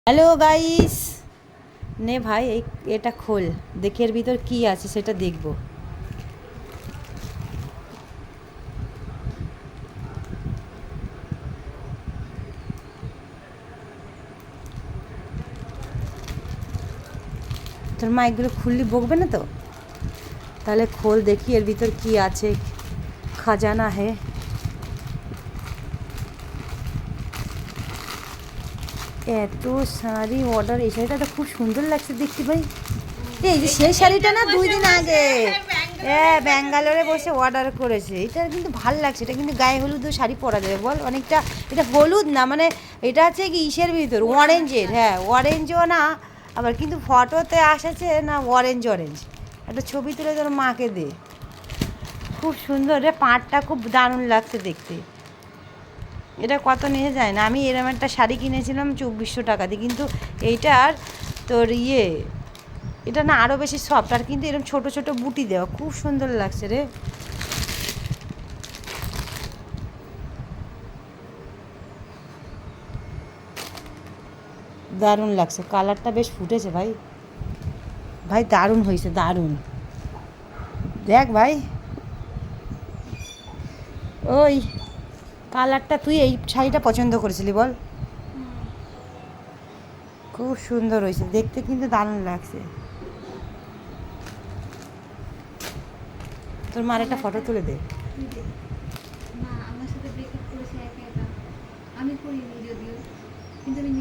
Hello guys, নে ভাই এটা খোল, দেখি এর ভিতর কি আছে সেটা দেখব। তোর মা এগুলো খুললি বকবে না তো? তাহলে খোল দেখি এর ভিতর কি আছে। খাজানা হে। এত শাড়ি অর্ডার, এই শাড়িটা তো খুব সুন্দর লাগছে দেখতে ভাই। এই যে সেই শাড়িটা না 2 দিন আগে ব্যাঙ্গালোরে বসে অর্ডার করেছে। এটা কিন্তু ভাল লাগছে, এটা কিন্তু গায়ে হলুদও শাড়ি পরা যাবে বল অনেকটা। এটা হলুদ না, মানে এটা হচ্ছে কি ইসের ভিতর অরেঞ্জের, হ্যাঁ অরেঞ্জও না আবার, কিন্তু ফটোতে আসেছে না অরেঞ্জ অরেঞ্জ। একটা ছবি তুলে তোর মাকে দে, খুব সুন্দর রে, পাড়টা খুব দারুণ লাগছে দেখতে। এটা কত নিয়ে যায় না, আমি এরম একটা শাড়ি কিনেছিলাম 2400 টাকা দিয়ে, কিন্তু এইটার তোর এটা না আরও বেশি সফট, আর কিন্তু এরকম ছোট ছোট বুটি দেওয়া, খুব সুন্দর লাগছে রে। দারুণ লাগছে, কালারটা বেশ ফুটেছে ভাই, ভাই দারুণ হয়েছে, দারুণ। দেখ ভাই, ওই কালারটা তুই এই শাড়িটা পছন্দ করেছিলি বল, খুব সুন্দর হয়েছে দেখতে, কিন্তু দারুণ লাগছে। তোর মার একটা ফটো তুলে দে। মা আমার সাথে ব্রেকআপ করেছে একা একা, আমি করিনি যদিও, কিন্তু আমি